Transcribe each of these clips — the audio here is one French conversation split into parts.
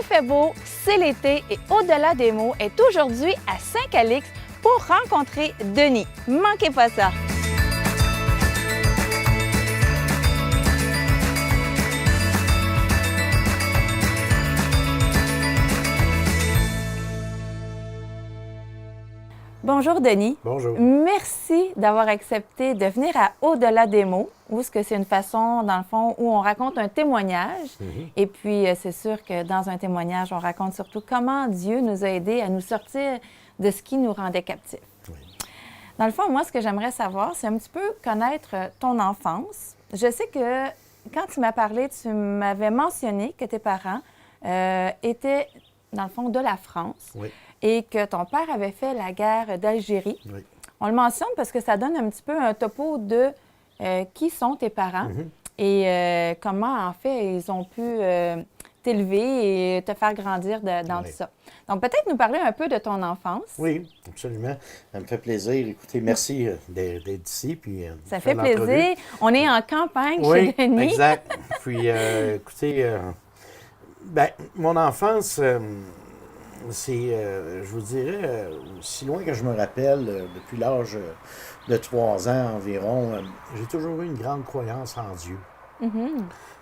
fait beau, c'est l'été et Au-delà des mots est aujourd'hui à Saint-Calix pour rencontrer Denis. Manquez pas ça! Bonjour Denis. Bonjour. Merci d'avoir accepté de venir à Au-delà des mots, où ce que c'est une façon, dans le fond, où on raconte un témoignage. Et puis, c'est sûr que dans un témoignage, on raconte surtout comment Dieu nous a aidés à nous sortir de ce qui nous rendait captifs. Oui. Dans le fond, moi, ce que j'aimerais savoir, c'est un petit peu connaître ton enfance. Je sais que quand tu m'as parlé, tu m'avais mentionné que tes parents étaient, dans le fond, de la France. Oui. Et que ton père avait fait la guerre d'Algérie. Oui. On le mentionne parce que ça donne un petit peu un topo de qui sont tes parents et comment, en fait, ils ont pu t'élever et te faire grandir dans tout ça. Donc, peut-être nous parler un peu de ton enfance. Oui, absolument. Ça me fait plaisir. Écoutez, merci d'être ici. Puis, ça fait plaisir. On est en campagne chez Denis. Oui, exact. Puis, écoutez, mon enfance... c'est, je vous dirais, si loin que je me rappelle, depuis l'âge de 3 ans environ, j'ai toujours eu une grande croyance en Dieu.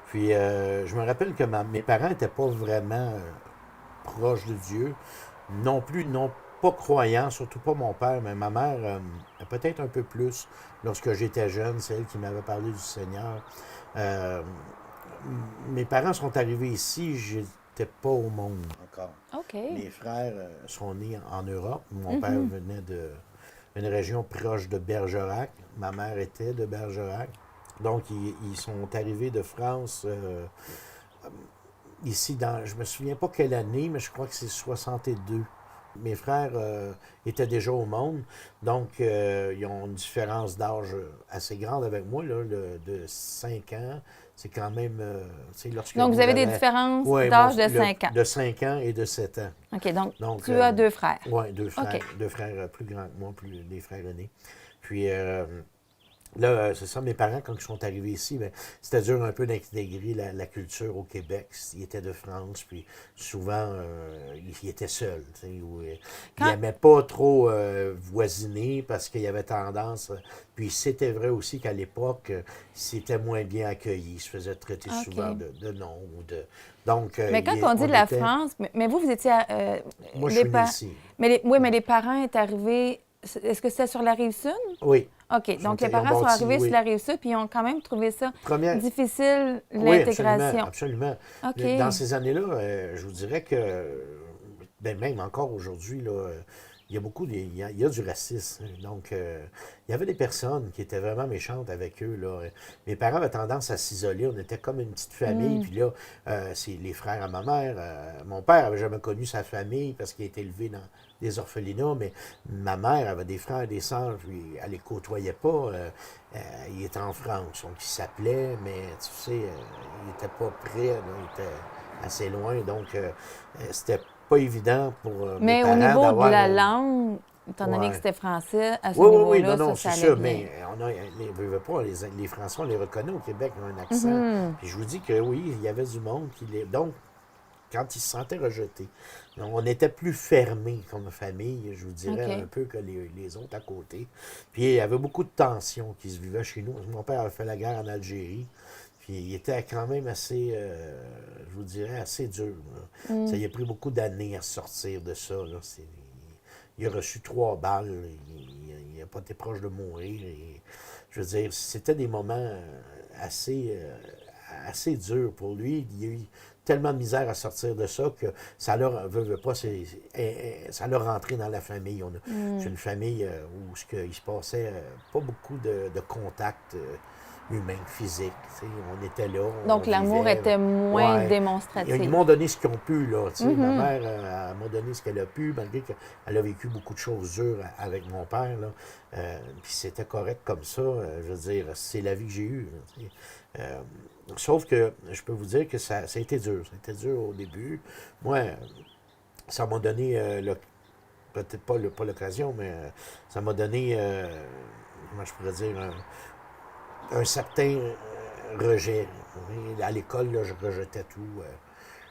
Puis, je me rappelle que mes parents n'étaient pas vraiment proches de Dieu, non plus, non pas croyants, surtout pas mon père, mais ma mère, peut-être un peu plus. Lorsque j'étais jeune, c'est elle qui m'avait parlé du Seigneur. Mes parents sont arrivés ici, j'étais pas au monde encore. OK. Mes frères sont nés en Europe. Mon père venait d'une région proche de Bergerac. Ma mère était de Bergerac. Donc, ils sont arrivés de France ici je me souviens pas quelle année, mais je crois que c'est 62. Mes frères étaient déjà au monde, donc ils ont une différence d'âge assez grande avec moi, là, de 5 ans. C'est quand même... donc, vous avez des différences d'âge de 5 ans. De 5 ans et de 7 ans. OK, donc tu as 2 frères. Oui, 2 frères. Okay. 2 frères plus grands que moi, des frères aînés. Puis là, c'est ça, mes parents, quand ils sont arrivés ici, c'était dur un peu d'intégrer la culture au Québec. Ils étaient de France, puis souvent, ils étaient seuls. Ils n'aimaient pas trop voisiner parce qu'il y avait tendance... Puis c'était vrai aussi qu'à l'époque, c'était moins bien accueilli. Ils se faisaient traiter souvent de non ou de... Donc, mais quand on dit de la France, mais vous étiez... moi, je suis né ici. Mais les parents sont arrivés... Est-ce que c'était sur la Rive-Sud? Oui. OK. Donc, les parents sont arrivés sur la Rive-Sud, puis ils ont quand même trouvé ça difficile, l'intégration. Oui, absolument. Okay. Dans ces années-là, je vous dirais que, même encore aujourd'hui, là, il y a beaucoup il y a du racisme. Donc, il y avait des personnes qui étaient vraiment méchantes avec eux, là. Mes parents avaient tendance à s'isoler. On était comme une petite famille. Puis là, c'est les frères à ma mère. Mon père n'avait jamais connu sa famille parce qu'il était élevé dans des orphelinats, mais ma mère avait des frères et des sœurs, puis elle les côtoyait pas. Il était en France, donc il s'appelait, mais tu sais, il n'était pas près, là, il était assez loin, donc c'était pas évident pour mes parents mais au niveau d'avoir... de la langue, étant donné que c'était français, à ce niveau-là, ça allait sûr, bien. Mais les Français, on les reconnaît au Québec, ils ont un accent. Puis je vous dis que oui, il y avait du monde qui les... Donc, quand ils se sentaient rejetés. On était plus fermés comme famille, je vous dirais, un peu que les autres à côté. Puis il y avait beaucoup de tensions qui se vivaient chez nous. Mon père avait fait la guerre en Algérie. Puis il était quand même assez, je vous dirais, assez dur. Ça y a pris beaucoup d'années à sortir de ça. Là. Il a reçu 3 balles. Il n'a pas été proche de mourir. Et, je veux dire, c'était des moments assez durs pour lui. Il y a eu tellement de misère à sortir de ça que ça leur ça leur rentré dans la famille. C'est une famille où il se passait pas beaucoup de contact humain, physique. On était là. Donc l'amour était moins démonstratif. Ils m'ont donné ce qu'ils ont pu. Là, ma mère m'a donné ce qu'elle a pu, malgré qu'elle a vécu beaucoup de choses dures avec mon père. Là. Puis c'était correct comme ça. Je veux dire, c'est la vie que j'ai eue. Sauf que je peux vous dire que ça a été dur. Ça a été dur au début. Moi, ça m'a donné, peut-être pas l'occasion, mais ça m'a donné, comment je pourrais dire, un certain rejet. À l'école, là, je rejetais tout.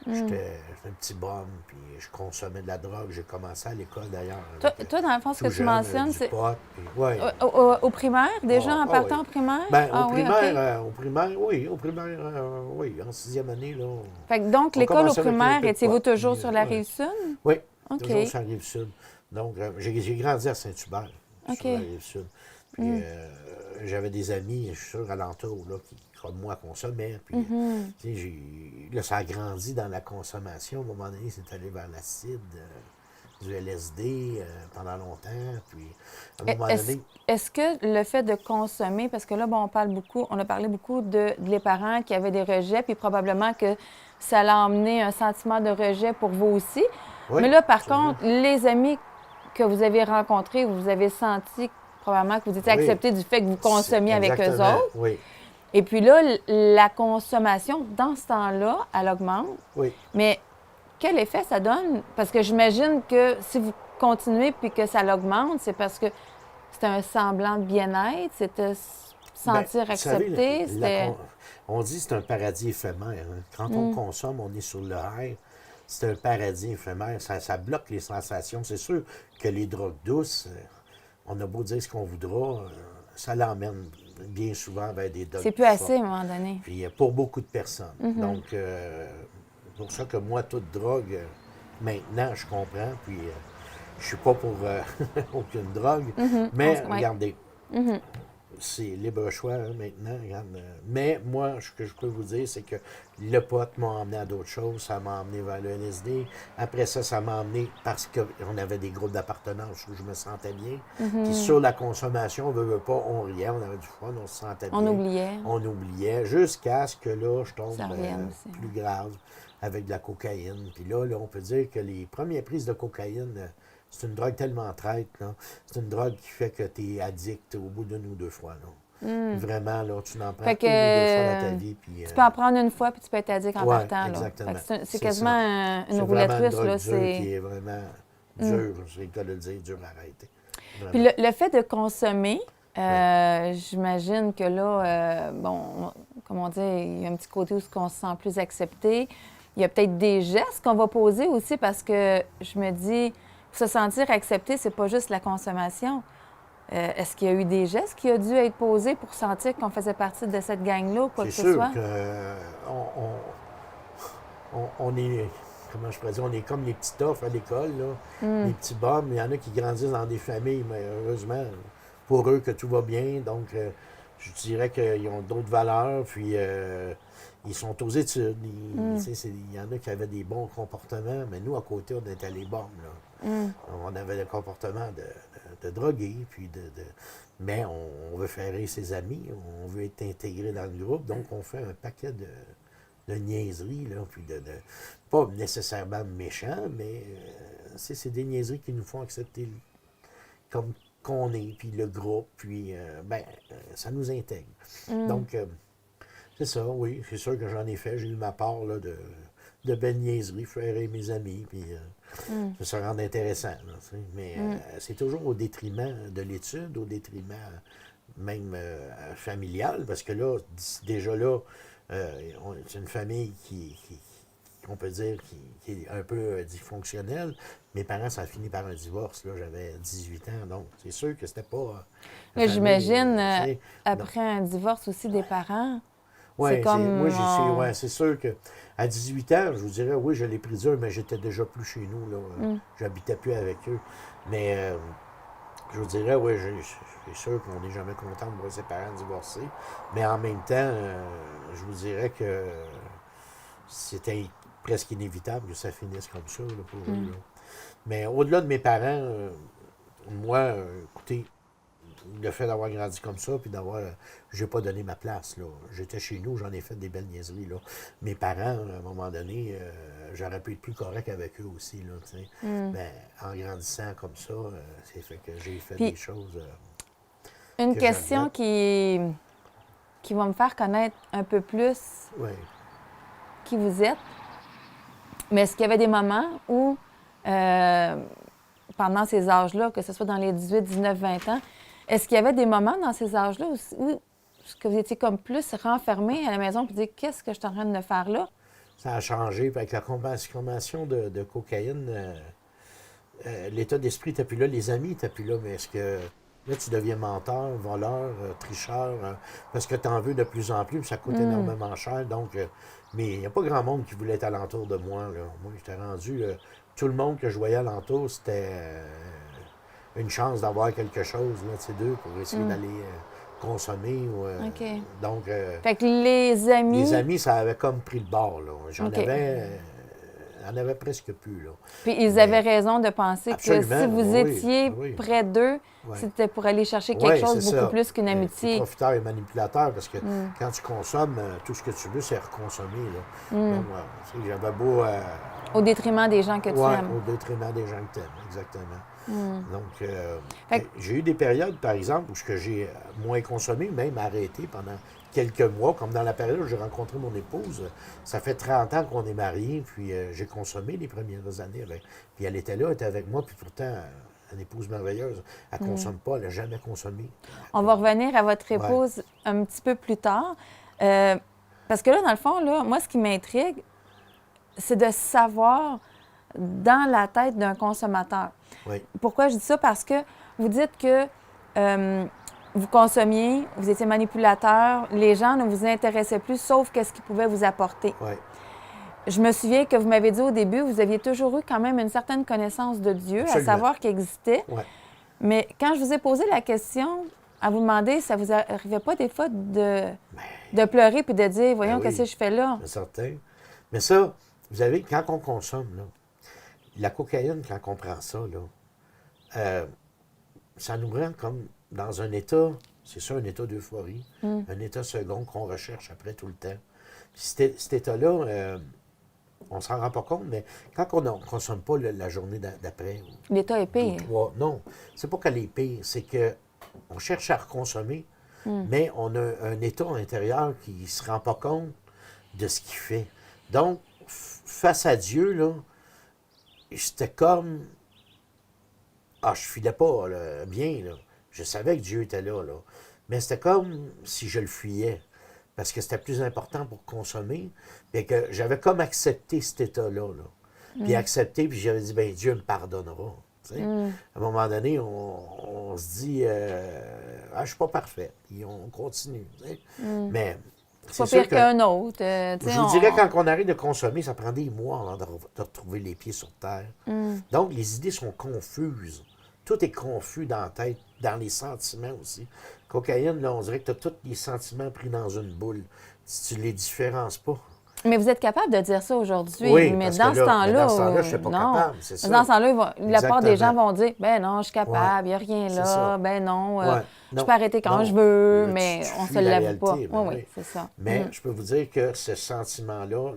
J'étais un petit bum, puis je consommais de la drogue. J'ai commencé à l'école, d'ailleurs. Toi, dans le fond, ce que tu mentionnes, du c'est pot, puis, ouais. au primaire, déjà en partant oui. au primaire? Ben, Ah oui, OK. au primaire, oui, en 6e année, là. Fait que donc, On l'école au commençait avec un primaire, peu de étiez-vous pot, toujours puis, sur la ouais. Rive-Sud? Oui, OK. toujours sur la Rive-Sud. Donc, j'ai grandi à Saint-Hubert, OK. sur la Rive-Sud. Puis, j'avais des amis, je suis sûr, alentour, là, qui, comme moi, consommaient. Puis, tu sais, là, ça a grandi dans la consommation. À un moment donné, c'est allé vers l'acide, du LSD pendant longtemps. Puis, à un moment donné... Est-ce que le fait de consommer, parce que là, bon, on a parlé beaucoup de les parents qui avaient des rejets, puis probablement que ça a emmené un sentiment de rejet pour vous aussi. Oui, Mais là, par absolument. contre, les amis que vous avez rencontrés, vous avez senti probablement que vous étiez Oui. accepté du fait que vous consommiez avec eux Exactement, autres. oui. Et puis là, la consommation, dans ce temps-là, elle augmente. Oui. Mais quel effet ça donne? Parce que j'imagine que si vous continuez puis que ça l'augmente, c'est parce que c'était un semblant de bien-être, c'était sentir Vous savez, accepté, c'était... on dit que c'est un paradis éphémère. Hein. Quand on consomme, on est sur le high. C'est un paradis éphémère. Ça bloque les sensations. C'est sûr que les drogues douces, on a beau dire ce qu'on voudra, ça l'emmène bien souvent vers des drogues C'est plus fortes. assez à un moment donné. Puis pour beaucoup de personnes. Donc, c'est pour ça que moi, toute drogue, maintenant, je comprends. Puis je suis pas pour aucune drogue. Mais Ouais. regardez, c'est libre choix hein, maintenant. Regarde, mais moi, ce que je peux vous dire, c'est que le pot m'a emmené à d'autres choses. Ça m'a emmené vers le LSD. Après ça m'a emmené parce qu'on avait des groupes d'appartenance où je me sentais bien. Puis sur la consommation, on veut pas, on riait, on avait du fun, on se sentait bien. On oubliait. On oubliait jusqu'à ce que là, je tombe Ça revienne aussi. plus grave avec de la cocaïne. Puis là, on peut dire que les premières prises de cocaïne, c'est une drogue tellement traite. Là. C'est une drogue qui fait que tu es addict au bout d'une ou deux fois. Là. Vraiment, là, tu n'en prends Fait que, une ou deux fois dans ta vie. Puis, tu peux en prendre une fois puis tu peux être addict en ouais, partant. exactement. Là. Fait que c'est C'est quasiment ça. une C'est roulette vraiment une russe. drogue Là, dure qui est vraiment dure, c'est le cas de le dire, dure à arrêter. Vraiment. Puis le fait de consommer, j'imagine que là, bon, comment dire, il y a un petit côté où on se sent plus accepté. Il y a peut-être des gestes qu'on va poser aussi parce que je me dis, se sentir accepté, c'est pas juste la consommation. Est-ce qu'il y a eu des gestes qui ont dû être posés pour sentir qu'on faisait partie de cette gang-là ou quoi que ce soit? C'est sûr qu'on est, comment je pourrais dire, on est comme les petits toffs à l'école, là. Les petits bums. Il y en a qui grandissent dans des familles, mais heureusement, pour eux, que tout va bien. Donc, je dirais qu'ils ont d'autres valeurs, puis ils sont aux études. Il y en a qui avaient des bons comportements, mais nous, à côté, on était les bombes, là. On avait le comportement de droguer, puis mais on veut faire rire ses amis, on veut être intégré dans le groupe, donc on fait un paquet de niaiseries, là, puis pas nécessairement méchants, mais c'est des niaiseries qui nous font accepter comme qu'on est, puis le groupe, puis ça nous intègre. Donc, c'est ça, oui, c'est sûr que j'en ai fait, j'ai eu ma part là, de belles niaiseries, faire rire mes amis, puis ça se rend intéressant. Là, mais c'est toujours au détriment de l'étude, au détriment même familial, parce que là, déjà là, c'est une famille on peut dire, qui est un peu dysfonctionnelle. Mes parents, ça a fini par un divorce. Là, j'avais 18 ans, donc c'est sûr que c'était pas... Mais j'imagine, après un divorce aussi des parents, ouais, c'est comme... moi, c'est sûr que à 18 ans, je vous dirais, oui, je l'ai pris dur, mais j'étais déjà plus chez nous. Là. J'habitais plus avec eux. Mais je vous dirais, oui, c'est sûr qu'on n'est jamais content de voir ses parents divorcer. Mais en même temps, je vous dirais que c'était presque inévitable que ça finisse comme ça là, pour eux. Là. Mais au-delà de mes parents, moi, écoutez, le fait d'avoir grandi comme ça, puis j'ai pas donné ma place, là. J'étais chez nous, j'en ai fait des belles niaiseries, là. Mes parents, à un moment donné, j'aurais pu être plus correct avec eux aussi, là, tu sais. Mais en grandissant comme ça, c'est fait que j'ai fait des choses... une question qui va me faire connaître un peu plus qui vous êtes. Mais est-ce qu'il y avait des moments où, pendant ces âges-là, que ce soit dans les 18, 19, 20 ans, est-ce qu'il y avait des moments dans ces âges-là où que vous étiez comme plus renfermé à la maison pour dire qu'est-ce que je suis en train de faire là? ça a changé. Puis avec la consommation de cocaïne, l'état d'esprit n'était plus là, les amis n'étaient plus là, mais est-ce que là, tu deviens menteur, voleur, tricheur, parce que tu en veux de plus en plus, puis ça coûte énormément cher. Donc, mais il n'y a pas grand monde qui voulait être alentour de moi. Là. Moi, j'étais rendu, tout le monde que je voyais alentour, c'était une chance d'avoir quelque chose, là, tu sais, d'eux, pour essayer d'aller consommer. OK. Donc, Fait que les les amis... amis, ça avait comme pris le bord. Là. OK. J'en avais presque plus. Là. Puis ils Mais- avaient raison de penser Absolument, que si vous oui, étiez oui. près d'eux, Ouais. c'était pour aller chercher Ouais, quelque chose c'est beaucoup ça. plus qu'une Les amitié. profiteurs et manipulateurs, parce que quand tu consommes, tout ce que tu veux, c'est reconsommer. Là. Donc, tu sais, j'avais beau. Au détriment des gens que tu Ouais, aimes. au détriment des gens que tu aimes, exactement. Donc, Fait que- j'ai eu des périodes, par exemple, où j'ai moins consommé, même arrêté pendant quelques mois, comme dans la période où j'ai rencontré mon épouse. Ça fait 30 ans qu'on est mariés, puis j'ai consommé les premières années. Puis elle était là, elle était avec moi, puis pourtant, une épouse merveilleuse, elle ne consomme pas, elle n'a jamais consommé. On va revenir à votre épouse un petit peu plus tard. Parce que là, dans le fond, là, moi, ce qui m'intrigue, c'est de savoir dans la tête d'un consommateur. Oui, Pourquoi je dis ça? Parce que vous dites que vous consommiez, vous étiez manipulateur, les gens ne vous intéressaient plus, sauf qu'est-ce qu'ils pouvaient vous apporter. oui, Je me souviens que vous m'avez dit au début, vous aviez toujours eu quand même une certaine connaissance de Dieu, Absolument. à savoir qu'il existait. oui. Mais quand je vous ai posé la question, à vous demander, ça vous arrivait pas des fois de pleurer puis de dire, voyons, oui. qu'est-ce que je fais là? C'est certain. Mais ça, vous savez, quand on consomme, là, la cocaïne, quand on prend ça, là, ça nous rend comme dans un état, c'est ça, un état d'euphorie, un état second qu'on recherche après tout le temps. Puis cet état-là, on s'en rend pas compte, mais quand on ne consomme pas la journée d'après, L'état est deux, pire. trois, non, c'est pas qu'elle est pire, c'est que on cherche à reconsommer, mais on a un état intérieur qui ne se rend pas compte de ce qu'il fait. Donc, face à Dieu, là, c'était comme... Ah, je filais pas là, bien, là. Je savais que Dieu était là, là. Mais c'était comme si je le fuyais. Parce que c'était plus important pour consommer. Et que j'avais comme accepté cet état-là, là. Puis accepté, puis j'avais dit, ben Dieu me pardonnera. Tu sais. À un moment donné, on se dit, ah, je suis pas parfait. Puis on continue. Tu sais. Mais C'est c'est pas sûr pire que... qu'un autre. Tu sais, Je vous dirais, quand on arrête de consommer, ça prend des mois avant de retrouver les pieds sur terre. Donc, les idées sont confuses. Tout est confus dans la tête, dans les sentiments aussi. Cocaïne, là, on dirait que tu as tous les sentiments pris dans une boule. Si tu les différences pas. Mais vous êtes capable de dire ça aujourd'hui. Oui, mais parce dans que ce là- temps-là, mais dans ce temps-là, je suis pas non. capable, c'est ça. Dans ce temps-là, la part des gens Exactement. vont dire, ben non, je suis capable, il n'y a rien C'est là, ça. ben non, Ouais. je Non. peux arrêter quand Non. je veux, Là, mais tu on se fuis la l'avoue pas. réalité, ben Oui, oui. c'est ça. Mais je peux vous dire que ce sentiment-là,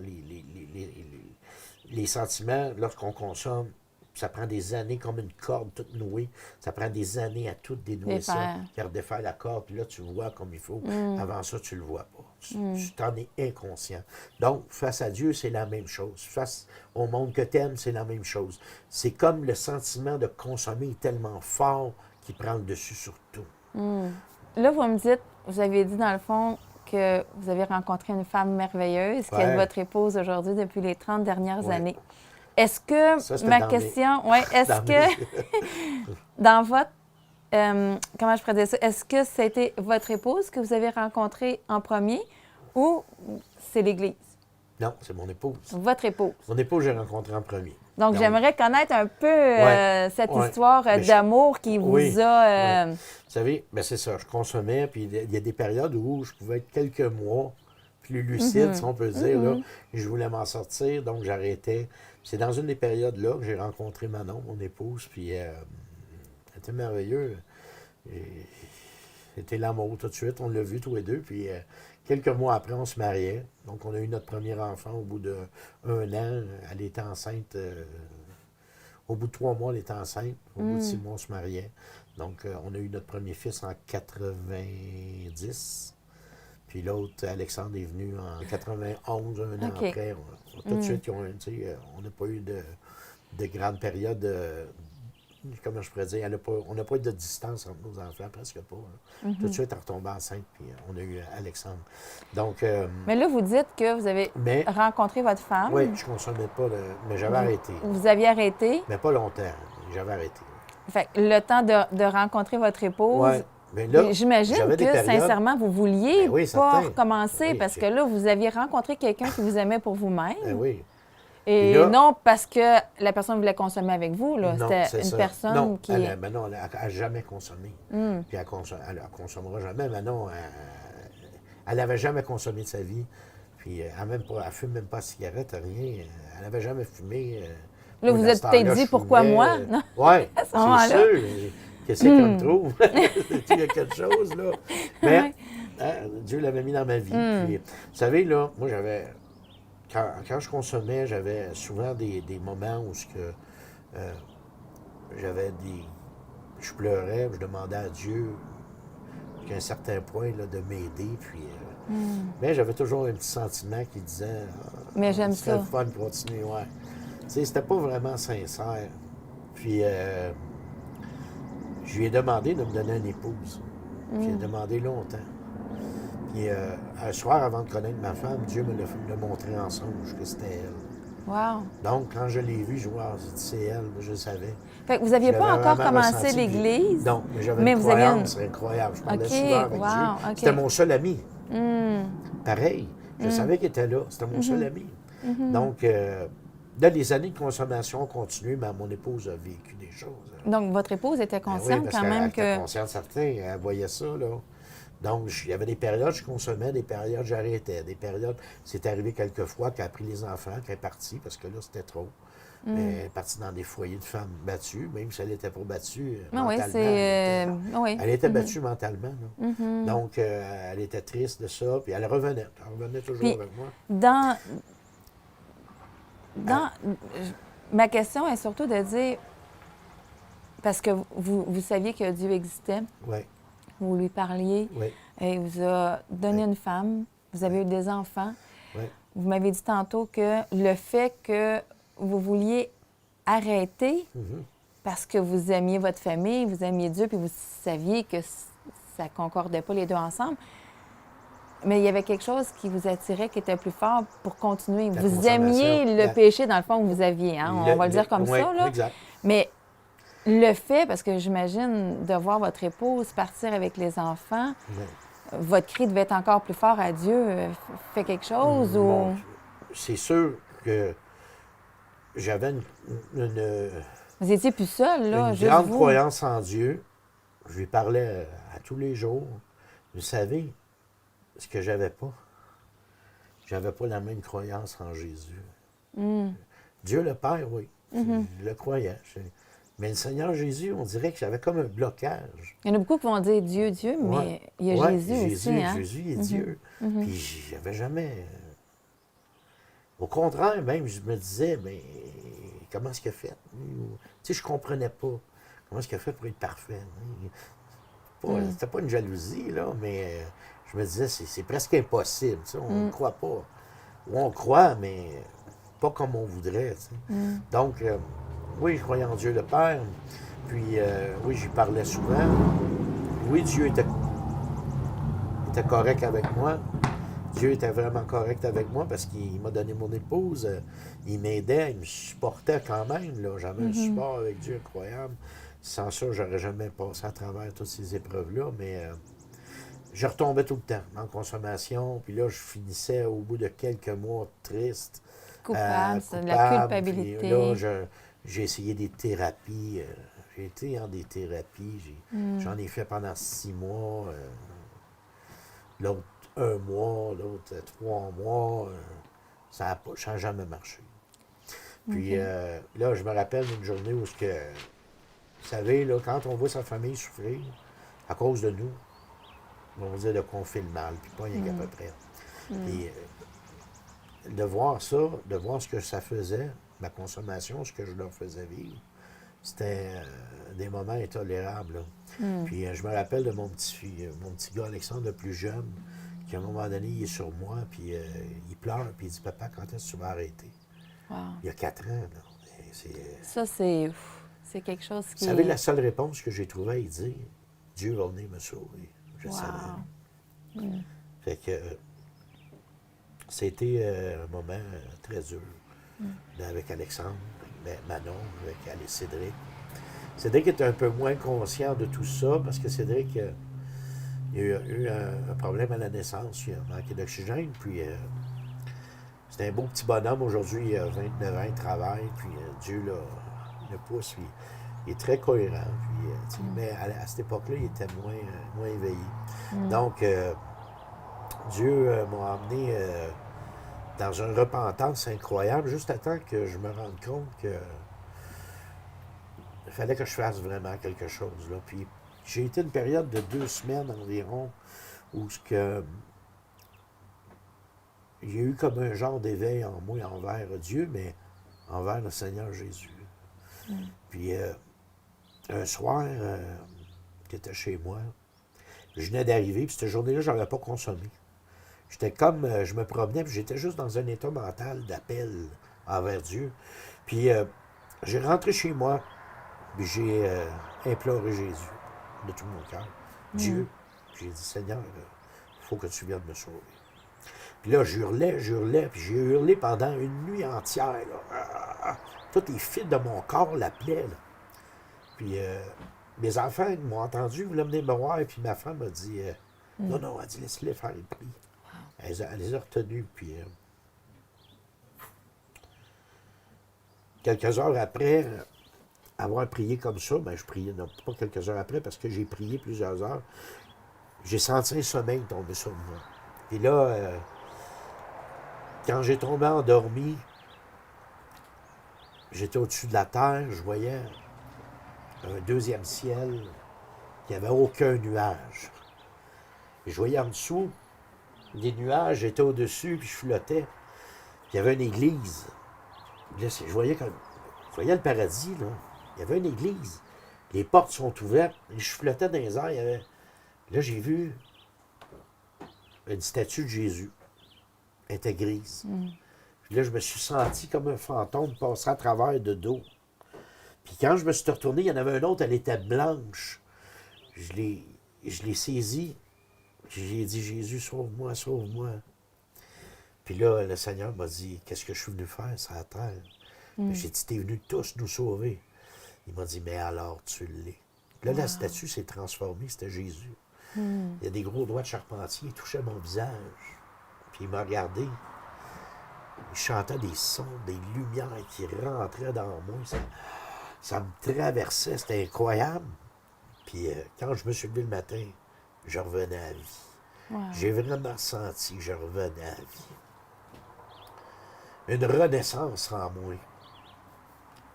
les sentiments, lorsqu'on consomme, ça prend des années comme une corde toute nouée. Ça prend des années à tout dénouer ça, Défaire. puis à redéfaire la corde, puis là, tu le vois comme il faut. Avant ça, tu le vois pas. Tu t'en es inconscient. Donc, face à Dieu, c'est la même chose. Face au monde que tu aimes, c'est la même chose. C'est comme le sentiment de consommer est tellement fort qu'il prend le dessus sur tout. Là, vous me dites, vous avez dit dans le fond que vous avez rencontré une femme merveilleuse qui est Ouais. votre épouse aujourd'hui depuis les 30 dernières Ouais. années. Est-ce que, Ça, c'était ma dans question, ouais, est-ce dans que, dans votre, comment je pourrais dire ça, est-ce que c'était votre épouse que vous avez rencontrée en premier ou c'est l'Église? Non, c'est mon épouse. Votre épouse. Mon épouse, j'ai rencontré en premier. Donc, j'aimerais connaître un peu cette Ouais. histoire Mais d'amour qui vous Oui, a... Vous savez, ben c'est ça, je consommais, puis il y a des périodes où je pouvais être quelques mois plus lucide, si on peut dire, là, et je voulais m'en sortir, donc j'arrêtais. C'est dans une des périodes-là que j'ai rencontré Manon, mon épouse, puis c'était merveilleux. C'était l'amour tout de suite, on l'a vu tous les deux, puis quelques mois après, on se mariait. Donc, on a eu notre premier enfant au bout d'1 an. Elle était enceinte... Au bout de 3 mois, elle était enceinte. Au bout de 6 mois, on se mariait. Donc, on a eu notre premier fils en 90. Puis l'autre, Alexandre, est venu en 91, un an OK. après. Tout de suite, on n'a pas eu de grande période comment je pourrais dire, on n'a pas eu de distance entre nos enfants, presque pas. Là. Tout de suite, elle est retombée enceinte, puis on a eu Alexandre. Donc, Mais là, vous dites que vous avez rencontré votre femme. oui, je ne consommais pas, mais j'avais arrêté. Vous aviez arrêté. Mais pas longtemps, j'avais arrêté. Fait que le temps de rencontrer votre épouse. Oui. Mais là, j'imagine que, sincèrement, vous vouliez pas recommencer oui, parce que là, vous aviez rencontré quelqu'un qui vous aimait pour vous-même. Oui. Et là, non parce que la personne voulait consommer avec vous. C'était une personne non, qui... elle n'a jamais consommé. Puis elle ne consommera jamais. Mais non, elle n'avait jamais consommé de sa vie. Puis elle ne fume même pas de cigarette, rien. Elle n'avait jamais fumé. Là, vous êtes peut-être dit, pourquoi moi? Oui, c'est sûr. Qu'est-ce qu'on me trouve? Il y a quelque chose, là. Mais Dieu l'avait mis dans ma vie. Puis, vous savez, là, moi, j'avais... Quand je consommais, j'avais souvent des moments où j'avais des... Je pleurais, je demandais à Dieu, jusqu'à un certain point, là, de m'aider. Puis, mais j'avais toujours un petit sentiment qui disait... mais j'aime ça. C'était le fun de continuer, ouais. Tu sais, c'était pas vraiment sincère. Puis, je lui ai demandé de me donner une épouse. J'ai demandé longtemps. Puis, un soir, avant de connaître ma femme, Dieu me l'a montré en songe que c'était elle. Wow! Donc, quand je l'ai vue, j'ai dit, c'est elle, je le savais. Fait que vous n'aviez pas encore commencé l'Église? Non, mais j'avais une croyance incroyable. Je parlais souvent avec Dieu. C'était mon seul ami. Pareil, je savais qu'il était là. C'était mon seul ami. Donc, là, les années de consommation ont continué, mais mon épouse a vécu des choses. Donc, votre épouse était consciente quand même que... Elle était consciente, certain. Elle voyait ça, là. Donc, il y avait des périodes, je consommais, des périodes, j'arrêtais. Des périodes, c'est arrivé quelques fois qu'elle a pris les enfants, qu'elle est partie, parce que là, c'était trop. Elle est partie dans des foyers de femmes battues, même si elle n'était pas battue mentalement. Elle était battue mentalement. Là. Donc, elle était triste de ça, puis elle revenait. Elle revenait toujours puis, avec moi. Ma question est surtout de dire, parce que vous saviez que Dieu existait. Oui. Vous lui parliez. Oui. Et il vous a donné une femme. Vous avez eu des enfants. Oui. Vous m'avez dit tantôt que le fait que vous vouliez arrêter parce que vous aimiez votre famille, vous aimiez Dieu, puis vous saviez que ça ne concordait pas les deux ensemble. Mais il y avait quelque chose qui vous attirait, qui était plus fort pour continuer. Vous aimiez le péché, dans le fond, que vous aviez. Hein? On va le dire comme ça. Là. Exact. Mais le fait, parce que j'imagine de voir votre épouse partir avec les enfants, votre cri devait être encore plus fort à Dieu. Fait quelque chose bon, ou... C'est sûr que j'avais une vous étiez plus seul, là, une juste grande vous. croyance en Dieu. Je lui parlais à tous les jours. Vous savez, ce que j'avais pas, la même croyance en Jésus. Dieu le Père, oui, je le croyais. Mais le Seigneur Jésus, on dirait que j'avais comme un blocage. Il y en a beaucoup qui vont dire Dieu, Dieu, mais il y a Jésus aussi. Hein? Jésus est Dieu. Puis j'avais jamais... Au contraire, même, je me disais, mais comment est-ce qu'il a fait? Tu sais, je comprenais pas. Comment est-ce qu'il a fait pour être parfait? C'était pas une jalousie, là, mais je me disais, c'est presque impossible. Tu sais, on ne croit pas. Ou on croit, mais pas comme on voudrait. Tu sais. Donc, oui, je croyais en Dieu le Père. Puis, oui, j'y parlais souvent. Oui, Dieu était correct avec moi. Dieu était vraiment correct avec moi parce qu'il m'a donné mon épouse. Il m'aidait, il me supportait quand même. Là. J'avais un support avec Dieu incroyable. Sans ça, j'aurais jamais passé à travers toutes ces épreuves-là. Mais je retombais tout le temps en consommation. Puis là, je finissais au bout de quelques mois triste. Coupable, c'est de la culpabilité. Puis là, j'ai essayé des thérapies. J'ai été en des thérapies. J'en ai fait pendant 6 mois. L'autre 1 mois, l'autre 3 mois. Ça n'a jamais marché. Puis là, je me rappelle d'une journée où, vous savez, là, quand on voit sa famille souffrir, à cause de nous, on va dire qu'on fait le mal, puis pas rien qu'à peu près. Puis de voir ça, de voir ce que ça faisait, ma consommation, ce que je leur faisais vivre, c'était des moments intolérables. Puis je me rappelle de mon petit gars Alexandre, le plus jeune, qui à un moment donné, il est sur moi, puis il pleure, puis il dit « Papa, quand est-ce que tu vas arrêter? » Il y a 4 ans, là. Ça, c'est C'est quelque chose Vous qui savez, est... la seule réponse que j'ai trouvée, il dit, Dieu va venir me sauver. Je Wow. savais. Fait que c'était un moment très dur. Avec Alexandre, Manon, avec Cédric. Cédric était un peu moins conscient de tout ça parce que Cédric, il a eu un problème à la naissance. Il a manqué d'oxygène. Puis c'était un beau petit bonhomme. Aujourd'hui, il a 29 ans, il travaille. Puis Dieu le pousse. Puis, il est très cohérent. Puis, mais à cette époque-là, il était moins éveillé. Donc, Dieu m'a emmené dans une repentance incroyable, juste à temps que je me rende compte que il fallait que je fasse vraiment quelque chose. Là. Puis j'ai été une période de 2 semaines environ où il y a eu comme un genre d'éveil en moi envers Dieu, mais envers le Seigneur Jésus. Puis un soir, j'étais chez moi, je venais d'arriver, puis cette journée-là, je n'avais pas consommé. J'étais comme, je me promenais, puis j'étais juste dans un état mental d'appel envers Dieu. Puis j'ai rentré chez moi, puis j'ai imploré Jésus de tout mon cœur. Dieu, j'ai dit, Seigneur, il faut que tu viennes me sauver. Puis là, j'hurlais, puis j'ai hurlé pendant une nuit entière. Là. Tous les fils de mon corps l'appelaient. Là. Puis mes enfants m'ont entendu, ils voulaient venir me voir, puis ma femme m'a dit, non, elle dit, laisse-les faire le prix. Elle les a retenus, puis quelques heures après avoir prié comme ça, je priais, non, pas quelques heures après, parce que j'ai prié plusieurs heures, j'ai senti un sommeil tomber sur moi. Puis là, quand j'ai tombé endormi, j'étais au-dessus de la terre, je voyais un deuxième ciel, il n'y avait aucun nuage. Et je voyais en dessous, des nuages, j'étais au-dessus, puis je flottais. Puis il y avait une église. Là, je voyais le paradis, là. Il y avait une église. Les portes sont ouvertes. Et je flottais dans les airs. Là, j'ai vu une statue de Jésus. Elle était grise. Puis là, je me suis senti comme un fantôme passer à travers de dos. Puis quand je me suis retourné, il y en avait un autre, elle était blanche. Je l'ai saisie. J'ai dit, Jésus, sauve-moi, sauve-moi. Puis là, le Seigneur m'a dit, qu'est-ce que je suis venu faire sur la terre? J'ai dit, t'es venu tous nous sauver. Il m'a dit, mais alors tu l'es. Là, la statue s'est transformée, c'était Jésus. Il y a des gros doigts de charpentier, il touchait mon visage. Puis il m'a regardé. Il chantait des sons, des lumières qui rentraient dans moi. Ça me traversait, c'était incroyable. Puis quand je me suis levé le matin, je revenais à la vie. Wow. J'ai vraiment senti que je revenais à la vie. Une renaissance en moi.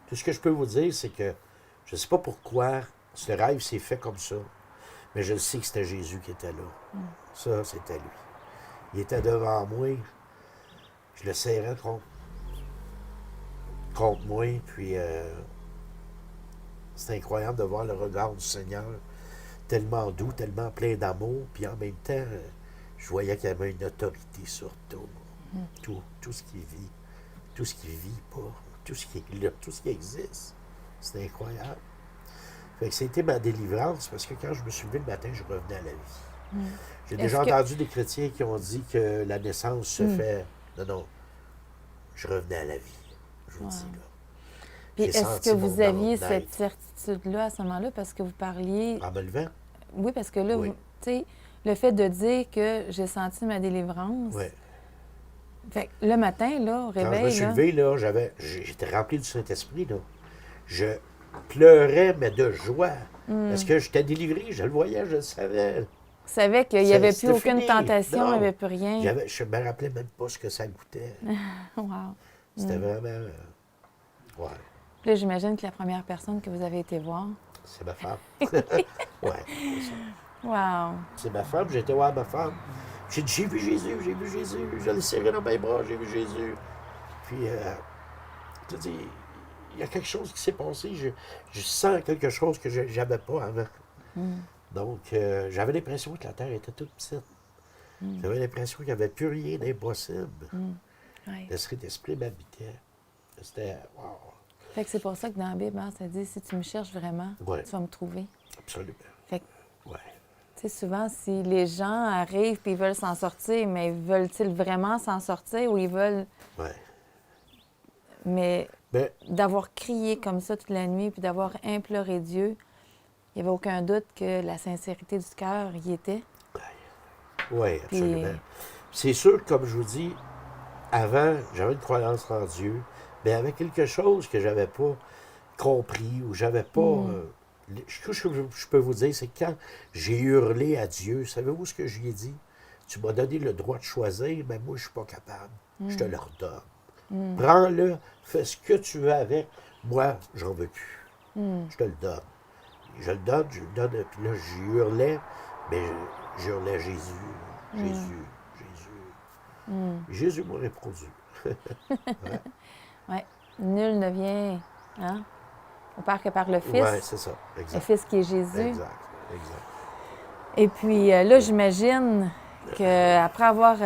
Tout ce que je peux vous dire, c'est que je ne sais pas pourquoi ce rêve s'est fait comme ça, mais je sais que c'était Jésus qui était là. Ça, c'était lui. Il était devant moi. Je le serrais contre moi, puis c'est incroyable de voir le regard du Seigneur, tellement doux, tellement plein d'amour, puis en même temps, je voyais qu'il y avait une autorité sur tout. Tout ce qui vit, tout ce qui vit pas, tout ce qui est là, tout ce qui existe. C'est incroyable. Fait que c'était ma délivrance, parce que quand je me suis levé le matin, je revenais à la vie. J'ai déjà entendu des chrétiens qui ont dit que la naissance se fait... Non, je revenais à la vie, je vous dis là. Puis est-ce que vous aviez cette certitude-là à ce moment-là, parce que vous parliez... En me levant? Oui, parce que là, Oui. tu sais, le fait de dire que j'ai senti ma délivrance... Oui. Fait que le matin, là, au réveil, quand je me suis là... levé, là, j'étais rempli du Saint-Esprit, là. Je pleurais, mais de joie. Parce que j'étais délivré, je le voyais, je le savais. Vous savez qu'il n'y avait plus C'était aucune fini. tentation, il Non. n'y avait plus rien. Je me rappelais même pas ce que ça goûtait. Wow. C'était vraiment... ouais, Puis là, j'imagine que la première personne que vous avez été voir... c'est ma femme. Ouais, c'est ça. Wow. C'est ma femme, j'étais voir ma femme. J'ai dit, j'ai vu Jésus, je l'ai serré dans mes bras, j'ai vu Jésus. Puis, tu dis, il y a quelque chose qui s'est passé, je sens quelque chose que je n'avais pas avant. Donc, j'avais l'impression que la terre était toute petite. J'avais l'impression qu'il n'y avait plus rien d'impossible. Ouais. Le Saint-Esprit m'habitait. C'était, wow. Fait que c'est pour ça que dans la Bible, hein, ça dit, si tu me cherches vraiment, Ouais. tu vas me trouver. Absolument. Fait que, Ouais. tu sais, souvent, si les gens arrivent et ils veulent s'en sortir, mais veulent-ils vraiment s'en sortir ou ils veulent... Ouais. Mais Mais, d'avoir crié comme ça toute la nuit puis d'avoir imploré Dieu, il n'y avait aucun doute que la sincérité du cœur y était. oui, absolument. Puis- C'est sûr, comme je vous dis, avant, j'avais une croyance en Dieu, mais avec quelque chose que j'avais pas compris ou j'avais pas. Tout ce que je peux vous dire, c'est que quand j'ai hurlé à Dieu, savez-vous ce que je lui ai dit? Tu m'as donné le droit de choisir, mais moi, je suis pas capable. Je te le redonne. Prends-le, fais ce que tu veux avec. Moi, j'en veux plus. Je te le donne. Je le donne, puis là, j'y hurlais, mais j'hurlais Jésus, Jésus, Jésus. Jésus m'a répondu. Oui. Nul ne vient hein, au Père que par le Fils. Oui, c'est ça, Le exact. Fils qui est Jésus. Exact, exact. Et puis là, j'imagine qu'après avoir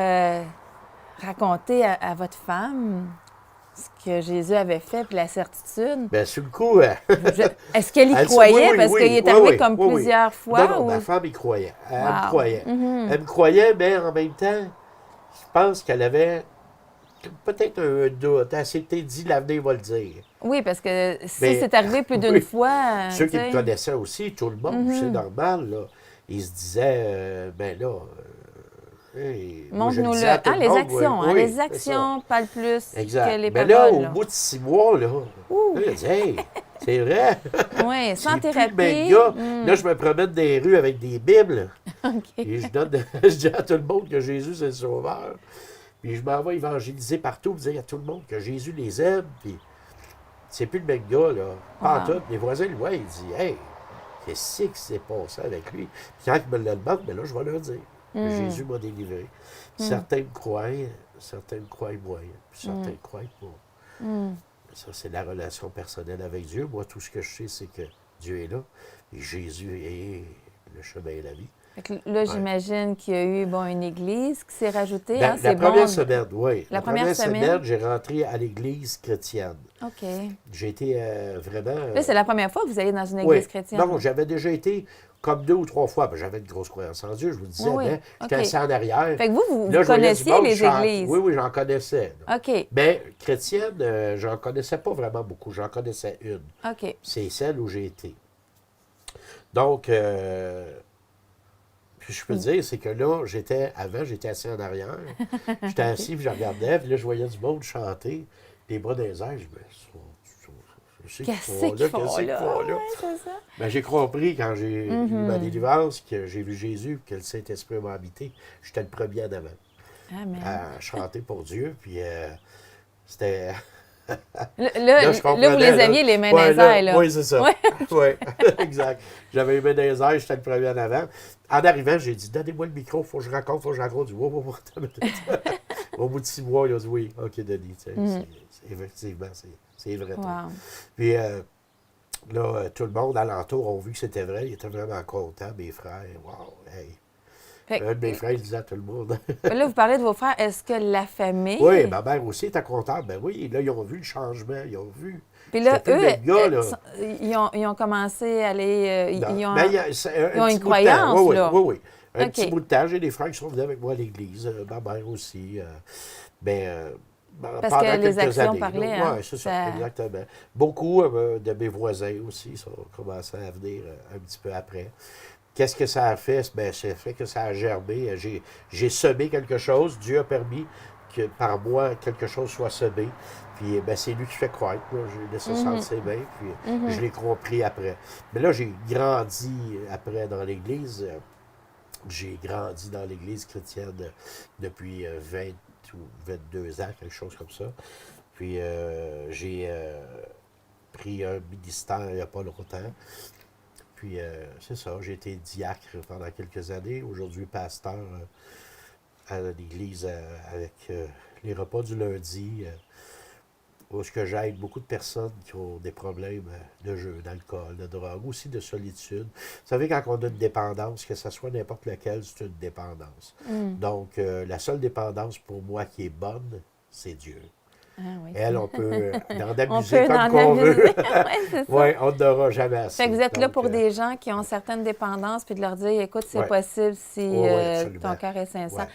raconté à votre femme ce que Jésus avait fait, puis la certitude, Bien, sur le coup, est-ce qu'elle y elle dit, croyait? oui, Parce oui, qu'il est oui, arrivé oui, comme oui, oui. plusieurs fois. Non, non, ou- ma femme y croyait. Elle Wow. me croyait. Elle me croyait, mais en même temps, je pense qu'elle avait peut-être un doute. Elle s'était dit, l'avenir va le dire. Oui, parce que si Mais- c'est arrivé plus d'une oui. fois. Ceux qui tu me sais. connaissaient aussi, tout le monde, c'est normal, là. Ils se disaient, ben là, hey, moi, je le Montre-nous-le. disais à tout Ah, le les monde, actions. oui, hein, oui, les c'est ça. actions parlent plus Exact. que les Mais paroles. là, au bout de 6 mois, là, je dis, hey, c'est vrai. Oui, sans C'est plus thérapie. le même gars. Là, je me promène dans les rues avec des Bibles. OK. Et je dis à tout le monde que Jésus, c'est le Sauveur. Puis je m'en vais évangéliser partout, pour dire à tout le monde que Jésus les aime. Puis c'est plus le même gars, là. Pas en Wow. tout. Les voisins le voient, ils disent, hey, qu'est-ce qui s'est passé avec lui? Puis quand ils me le demandent, ben là, je vais leur dire que Jésus m'a délivré. Certains me croient moyen, puis certains ne croient pas. Ça, c'est la relation personnelle avec Dieu. Moi, tout ce que je sais, c'est que Dieu est là. Et Jésus est le chemin et la vie. Fait que là, j'imagine qu'il y a eu une église qui s'est rajoutée. La, hein, c'est première bon. semaine, oui. La première semaine? J'ai rentré à l'église chrétienne. OK. J'ai été vraiment... Là, c'est la première fois que vous allez dans une oui. église chrétienne. Non, j'avais déjà été comme 2 ou 3 fois. Ben, j'avais une grosse croyance en Dieu, je vous le disais. Oui, Mais j'étais OK. assis en arrière. Fait que vous Là, je voyais du connaissiez monde les chanter. églises. Oui, j'en connaissais. là. OK. Mais chrétienne, j'en connaissais pas vraiment beaucoup. J'en connaissais une. OK. C'est celle où j'ai été. Donc, puis je peux dire, c'est que là, j'étais assis en arrière. J'étais assis, puis je regardais, puis là, je voyais du monde chanter, les bras dans les airs. Je me Qu'est-ce qu'ils font là? Ouais, c'est ça. Ben, j'ai compris quand j'ai eu ma délivrance, que j'ai vu Jésus, que le Saint-Esprit m'a habité. J'étais le premier en avant Amen. à chanter pour Dieu, puis c'était... Là, je comprenais, vous les là. aviez les mains Ouais, dans les airs, là. Oui, c'est ça. Ouais. Oui, exact. J'avais les mains dans les airs, j'étais le premier en avant. En arrivant, j'ai dit, donnez-moi le micro, faut que je raconte, faut que je raconte. Wow, wow, wow, attends une minute. Au bout de 6 mois, il a dit, oui, OK, Denis, tu sais, effectivement, c'est vrai. Wow. Puis là, tout le monde alentour ont vu que c'était vrai. Ils étaient vraiment contents, mes frères. Wow, hey. Fait que- Mes frères, ils disaient à tout le monde. Là, vous parlez de vos frères. Est-ce que la famille... Oui, ma mère aussi était contente. Ben oui, là, ils ont vu le changement. Ils ont vu. Puis là, C'était plus le eux, même gars, là. ils ont commencé à aller... Non, ils ont... mais ils ont petit une bout de croyance, temps. Oui, là. oui, oui. Un OK. petit bout de temps, j'ai des frères qui sont venus avec moi à l'église, ma mère aussi. Parce pendant que les quelques actions années, parlaient, Oui, hein, c'est ça- ça, exactement. Beaucoup de mes voisins aussi sont commencé à venir un petit peu après. Qu'est-ce que ça a fait? Ben, ça fait que ça a germé. J'ai semé quelque chose. Dieu a permis que par moi, quelque chose soit semé. Puis ben, c'est lui qui fait croître. J'ai laissé ça entre ses mains. Puis je l'ai compris après. Mais là, j'ai grandi après dans l'Église. J'ai grandi dans l'Église chrétienne depuis 20 ou 22 ans, quelque chose comme ça. Puis j'ai pris un ministère il n'y a pas longtemps. Puis c'est ça, j'ai été diacre pendant quelques années. Aujourd'hui, pasteur à l'Église avec les repas du lundi. Où est-ce que j'aide beaucoup de personnes qui ont des problèmes de jeu, d'alcool, de drogue, aussi de solitude. Vous savez, quand on a une dépendance, que ce soit n'importe laquelle, c'est une dépendance. Donc, la seule dépendance pour moi qui est bonne, c'est Dieu. Ah oui. Elle, on peut en On abuser peut comme en qu'on veut. abuser. Oui, c'est ça. Oui, on n'aura jamais assez. Fait que vous êtes là Donc, pour des gens qui ont certaines dépendances, puis de leur dire, écoute, c'est ouais. possible si Oui, absolument. ton cœur est sincère. Ouais.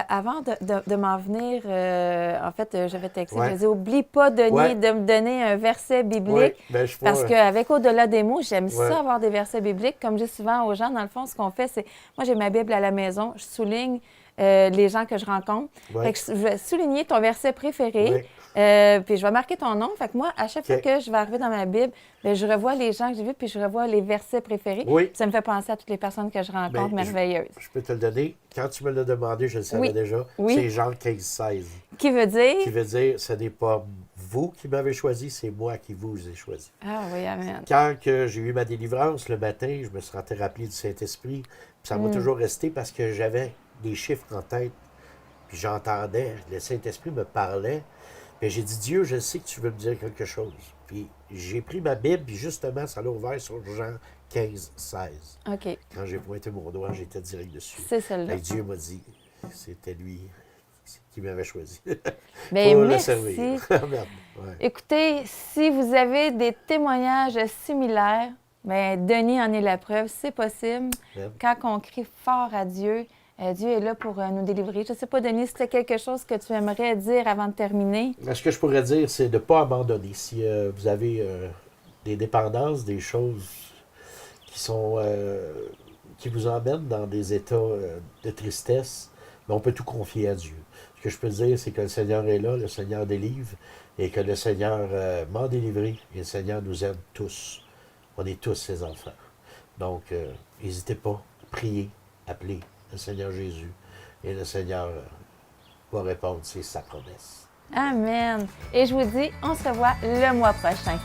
Avant de m'en venir, en fait, j'avais texté, Ouais. je disais, oublie pas, Denis, Ouais. de me donner un verset biblique. Oui, ben, je suis pas... Parce qu'avec Au-delà des mots, j'aime Ouais. ça avoir des versets bibliques. Comme je dis souvent aux gens, dans le fond, ce qu'on fait, c'est, moi, j'ai ma Bible à la maison, je souligne les gens que je rencontre. Ouais. Fait que je vais souligner ton verset préféré, puis je vais marquer ton nom. Fait que moi, à chaque fois OK. que je vais arriver dans ma Bible, bien, je revois les gens que j'ai vus, puis je revois les versets préférés. Oui. Puis ça me fait penser à toutes les personnes que je rencontre, Ben, merveilleuses. Je peux te le donner. Quand tu me l'as demandé, je le savais Oui. déjà. Oui. C'est Jean 15,16. Qui veut dire? Qui veut dire, ce n'est pas vous qui m'avez choisi, c'est moi qui vous ai choisi. Ah oui, amen. Quand que j'ai eu ma délivrance le matin, je me suis rappelé du Saint-Esprit. Puis ça m'a toujours resté parce que j'avais des chiffres en tête. Puis j'entendais, le Saint-Esprit me parlait. Puis j'ai dit, Dieu, je sais que tu veux me dire quelque chose. Puis j'ai pris ma Bible, puis justement, ça l'a ouvert sur Jean 15,16. OK. Quand j'ai pointé mon doigt, j'étais direct dessus. C'est celle-là. Et Dieu m'a dit, c'était lui qui m'avait choisi. Bien, pour le merci. servir. Merde. Ouais. Écoutez, si vous avez des témoignages similaires, bien, Denis en est la preuve, c'est possible. Merde. Quand on crie fort à Dieu, Dieu est là pour nous délivrer. Je ne sais pas, Denis, si tu as quelque chose que tu aimerais dire avant de terminer. Ce que je pourrais dire, c'est de ne pas abandonner. Si vous avez des dépendances, des choses qui sont qui vous emmènent dans des états de tristesse, mais on peut tout confier à Dieu. Ce que je peux dire, c'est que le Seigneur est là, le Seigneur délivre, et que le Seigneur m'a délivré, et le Seigneur nous aime tous. On est tous ses enfants. Donc, n'hésitez pas, priez, appelez le Seigneur Jésus, et le Seigneur va répondre, c'est sa promesse. Amen. Et je vous dis, on se revoit le mois prochain.